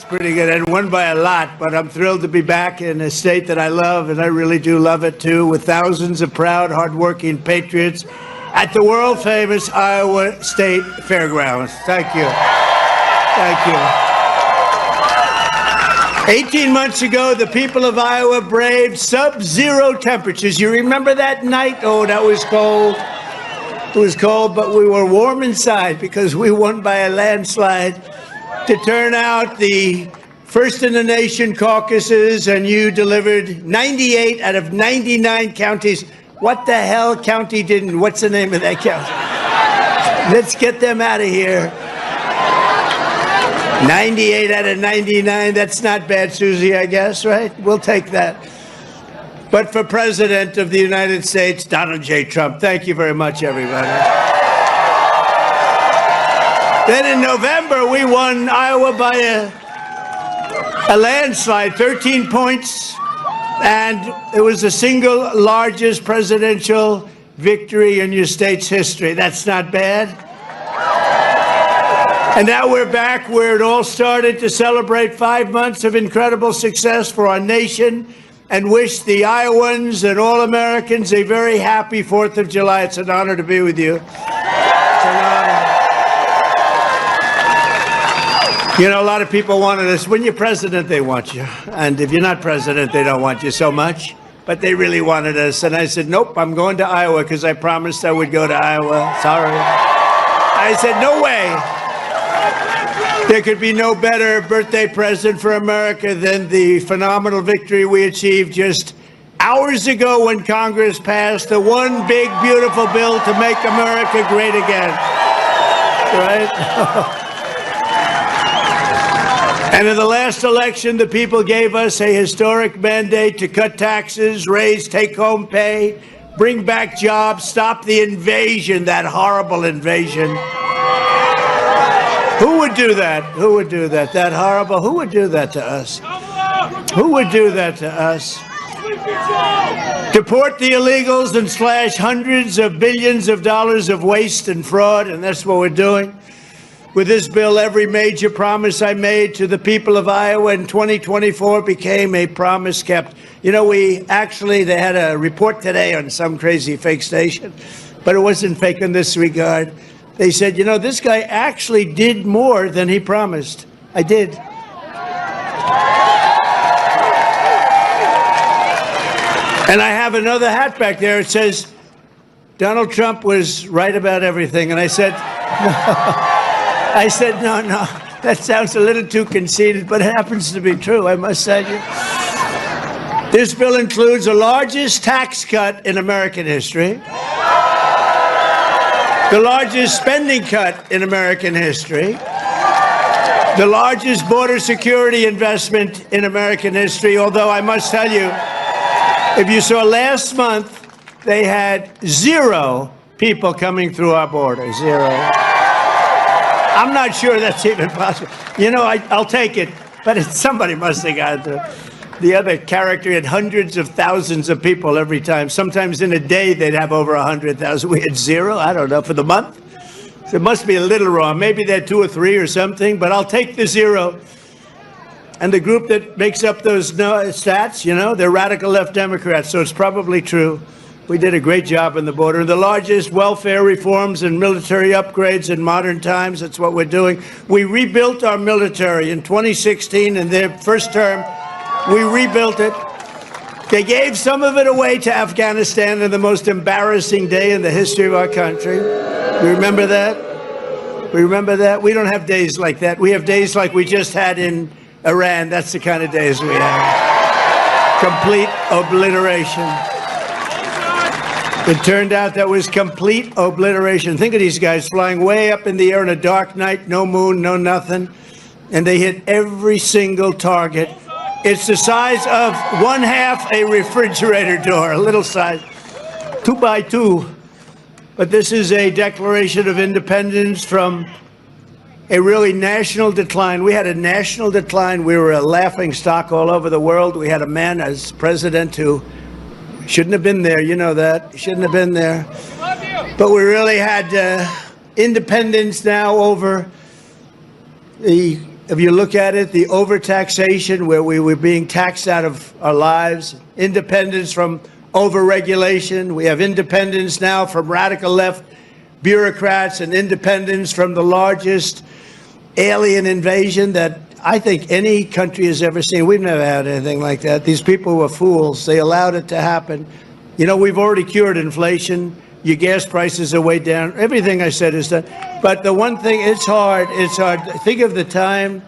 Pretty good, and won by a lot, but I'm thrilled to be back in a state that I love, and I really do love it too, with thousands of proud, hardworking patriots at the world-famous Iowa State Fairgrounds. Thank you. Thank you. 18 months ago, the people of Iowa braved sub-zero temperatures. You remember that night? Oh, that was cold. It was cold, but we were warm inside because we won by a landslide to turn out the first in the nation caucuses, and you delivered 98 out of 99 counties. What the hell county didn't? What's the name of that county? Let's get them out of here. 98 out of 99, that's not bad, Susie, I guess, right? We'll take that. But for President of the United States, Donald J. Trump, thank you very much, everybody. Then in November, we won Iowa by a landslide, 13 points, and it was the single largest presidential victory in your state's history. That's not bad. And now we're back where it all started to celebrate 5 months of incredible success for our nation and wish the Iowans and all Americans a very happy 4th of July. It's an honor to be with you. It's an honor. You know, a lot of people wanted us. When you're president, they want you. And if you're not president, they don't want you so much. But they really wanted us. And I said, nope, I'm going to Iowa because I promised I would go to Iowa. Sorry. I said, no way. There could be no better birthday present for America than the phenomenal victory we achieved just hours ago when Congress passed the one big, beautiful bill to make America great again. Right? And in the last election, the people gave us a historic mandate to cut taxes, raise take-home pay, bring back jobs, stop the invasion, that horrible invasion. Who would do that? Who would do that? That horrible, who would do that to us? Who would do that to us? Deport the illegals and slash hundreds of billions of dollars of waste and fraud, and that's what we're doing. With this bill, every major promise I made to the people of Iowa in 2024 became a promise kept. You know, they had a report today on some crazy fake station, but it wasn't fake in this regard. They said, you know, this guy actually did more than he promised. I did. And I have another hat back there. It says, Donald Trump was right about everything. And I said, no. I said, no, that sounds a little too conceited, but it happens to be true, I must tell you. This bill includes the largest tax cut in American history, the largest spending cut in American history, the largest border security investment in American history, although I must tell you, if you saw last month, they had 0 people coming through our border, 0. I'm not sure that's even possible. You know, I'll take it, but somebody must have got the other character had hundreds of thousands of people every time. Sometimes in a day, they'd have over 100,000. We had 0, I don't know, for the month. So it must be a little wrong. Maybe they're 2 or 3 or something, but I'll take the 0. And the group that makes up those stats, you know, they're radical left Democrats, so it's probably true. We did a great job on the border. The largest welfare reforms and military upgrades in modern times. That's what we're doing. We rebuilt our military in 2016. In their first term, we rebuilt it. They gave some of it away to Afghanistan on the most embarrassing day in the history of our country. We remember that? We remember that? We don't have days like that. We have days like we just had in Iran. That's the kind of days we have. Complete obliteration. It turned out that was complete obliteration. Think of these guys flying way up in the air on a dark night, no moon, no nothing, and they hit every single target. It's the size of 1/2 a refrigerator door, a little size, 2 by 2. But this is a declaration of independence from a really national decline. We had a national decline. We were a laughing stock all over the world. We had a man as president who shouldn't have been there, you know that. Shouldn't have been there. But we really had independence now over the If you look at it, the overtaxation, where we were being taxed out of our lives, independence from overregulation. We have independence now from radical left bureaucrats and independence from the largest alien invasion that I think any country has ever seen. We've never had anything like that. These people were fools. They allowed it to happen. You know, we've already cured inflation. Your gas prices are way down. Everything I said is done. But the one thing, it's hard. It's hard. Think of the time